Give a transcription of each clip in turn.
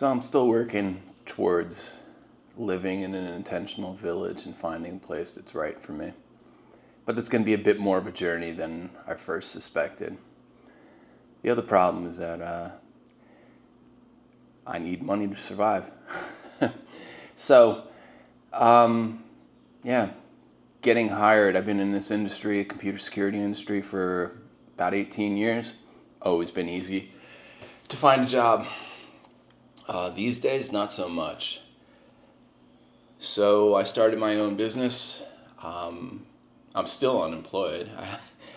So I'm still working towards living in an intentional village and finding a place that's right for me. But it's going to be a bit more of a journey than I first suspected. The other problem is that I need money to survive. So, yeah, getting hired. I've been in this industry, computer security industry, for about 18 years. Always been easy to find a job. These days, not so much. So I started my own business. I'm still unemployed.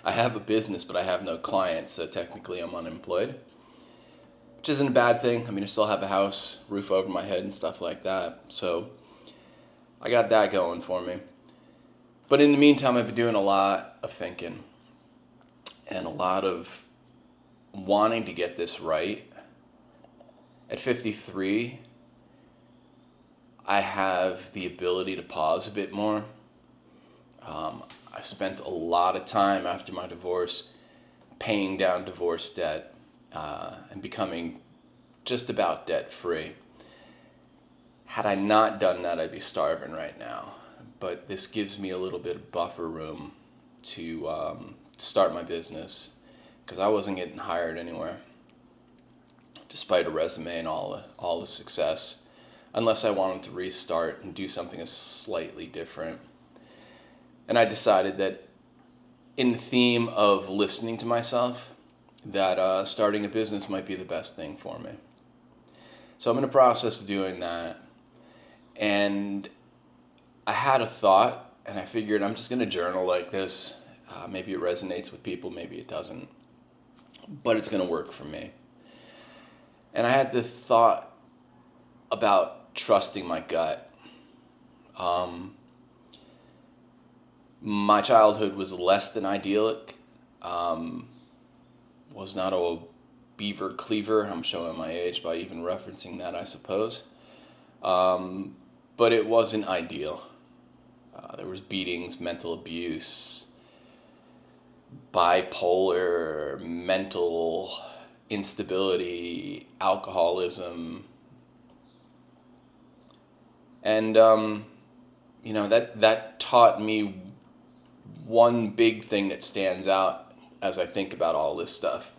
I have a business, but I have no clients, so technically I'm unemployed, which isn't a bad thing. I mean, I still have a house, roof over my head, and stuff like that. So I got that going for me. But in the meantime, I've been doing a lot of thinking and a lot of wanting to get this right. At 53, I have the ability to pause a bit more. I spent a lot of time after my divorce paying down divorce debt and becoming just about debt free. Had I not done that, I'd be starving right now. But this gives me a little bit of buffer room to start my business, because I wasn't getting hired anywhere, despite a resume and all the success, unless I wanted to restart and do something slightly different. And I decided that, in the theme of listening to myself, that starting a business might be the best thing for me. So I'm in the process of doing that. And I had a thought, and I figured I'm just going to journal like this. Maybe it resonates with people, maybe it doesn't. But it's going to work for me. And I had the thought about trusting my gut. My childhood was less than idyllic. Was not a beaver cleaver. I'm showing my age by even referencing that, I suppose. But it wasn't ideal. There was beatings, mental abuse, bipolar, mental instability, alcoholism. And, that taught me one big thing that stands out as I think about all this stuff.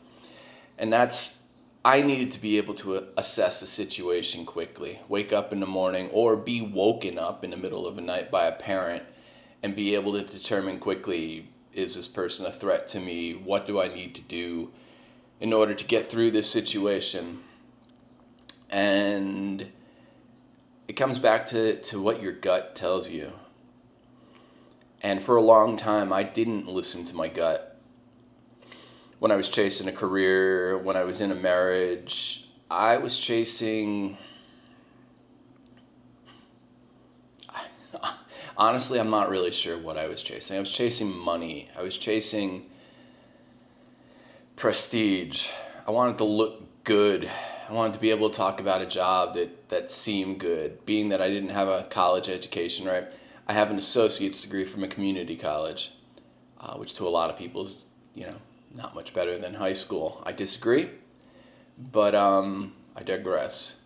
And that's, I needed to be able to assess a situation quickly. Wake up in the morning or be woken up in the middle of the night by a parent and be able to determine quickly, is this person a threat to me? What do I need to do in order to get through this situation? And it comes back to what your gut tells you. And for a long time, I didn't listen to my gut. When I was chasing a career, when I was in a marriage, I was chasing... Honestly, I'm not really sure what I was chasing. I was chasing money. I was chasing prestige. I wanted to look good. I wanted to be able to talk about a job that seemed good. Being that I didn't have a college education, right? I have an associate's degree from a community college, which to a lot of people is, not much better than high school. I disagree, but I digress.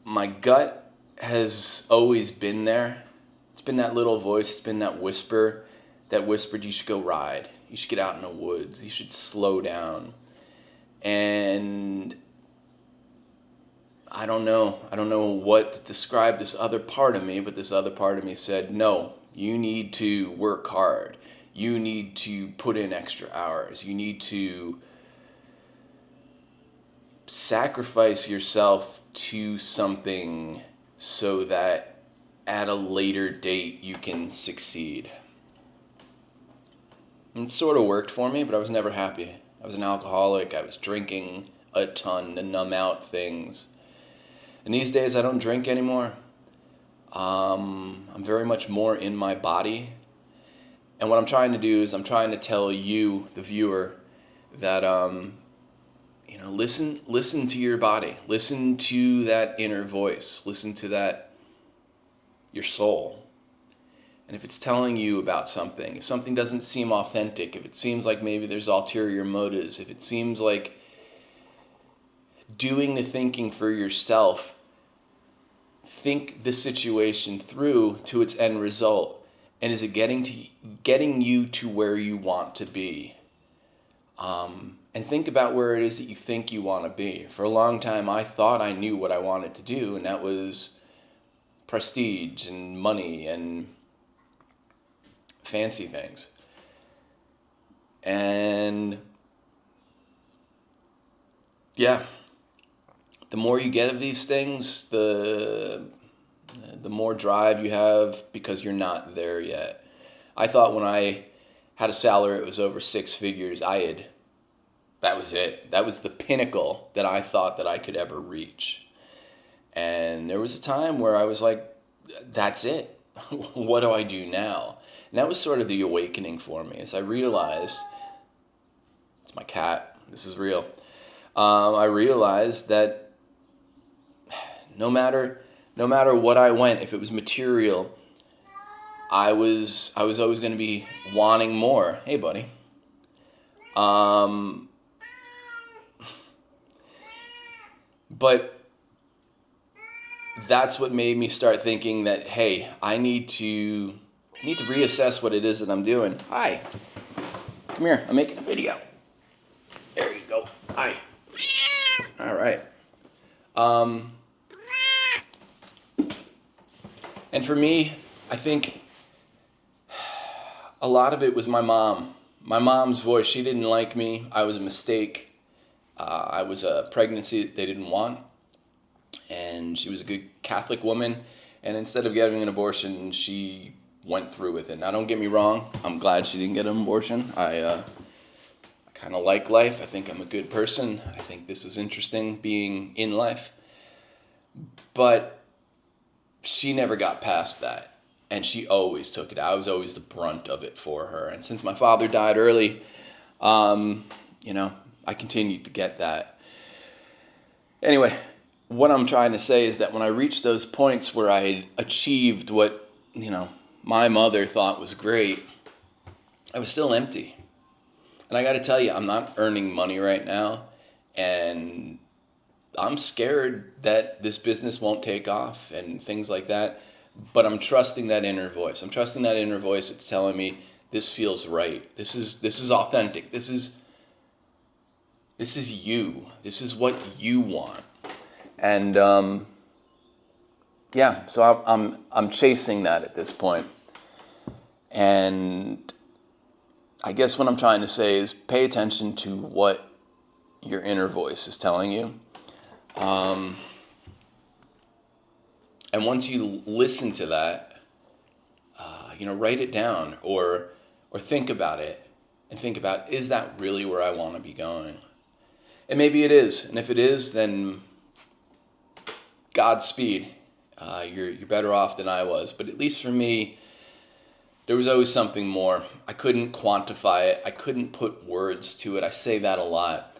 My gut has always been there. It's been that little voice, it's been that whisper that whispered you should go ride, you should get out in the woods, you should slow down. And I don't know what to describe this other part of me, but this other part of me said, no, you need to work hard. You need to put in extra hours. You need to sacrifice yourself to something so that at a later date you can succeed. And it sort of worked for me, but I was never happy. I was an alcoholic. I was drinking a ton to numb out things. And these days I don't drink anymore. I'm very much more in my body. And what I'm trying to do is I'm trying to tell you, the viewer, that listen to your body. Listen to that inner voice. Listen to that, your soul. And if it's telling you about something, if something doesn't seem authentic, if it seems like maybe there's ulterior motives, if it seems like doing the thinking for yourself, think the situation through to its end result. And is it getting you to where you want to be? And think about where it is that you think you want to be. For a long time, I thought I knew what I wanted to do, and that was prestige and money and fancy things. And yeah, the more you get of these things, the more drive you have, because you're not there yet. I thought when I had a salary that was over six figures, that was it. That was the pinnacle that I thought that I could ever reach. And there was a time where I was like, that's it. What do I do now? And that was sort of the awakening for me, as I realized, it's my cat, this is real. I realized that no matter what I went, if it was material, I was always going to be wanting more. Hey, buddy. But that's what made me start thinking that, hey, I need to reassess what it is that I'm doing. Hi. Come here. I'm making a video. There you go. Hi. All right. And for me, I think a lot of it was my mom. My mom's voice. She didn't like me. I was a mistake. I was a pregnancy that they didn't want. And she was a good Catholic woman. And instead of getting an abortion, she went through with it. Now, don't get me wrong. I'm glad she didn't get an abortion. I kind of like life. I think I'm a good person. I think this is interesting, being in life. But she never got past that. And she always took it. I was always the brunt of it for her. And since my father died early, I continued to get that. Anyway, what I'm trying to say is that when I reached those points where I had achieved what, my mother thought was great, I was still empty. And I got to tell you, I'm not earning money right now. And I'm scared that this business won't take off and things like that. But I'm trusting that inner voice. I'm trusting that inner voice that's telling me this feels right. This is authentic. This is you. This is what you want. And so I'm chasing that at this point. And I guess what I'm trying to say is pay attention to what your inner voice is telling you. And once you listen to that, write it down or think about it and think about, is that really where I want to be going? And maybe it is. And if it is, then Godspeed. You're better off than I was. But at least for me, there was always something more. I couldn't quantify it. I couldn't put words to it. I say that a lot.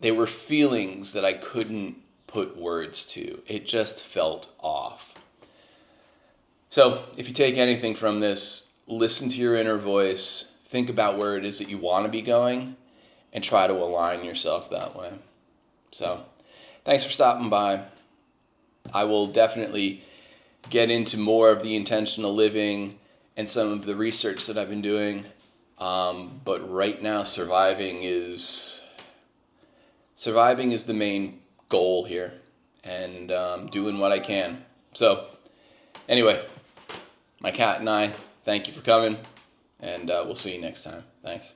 They were feelings that I couldn't put words to. It just felt off. So if you take anything from this, listen to your inner voice, think about where it is that you want to be going, and try to align yourself that way. So thanks for stopping by. I will definitely get into more of the intentional living and some of the research that I've been doing. But right now, surviving is the main goal here, and doing what I can. So anyway, my cat and I, thank you for coming, and we'll see you next time. Thanks.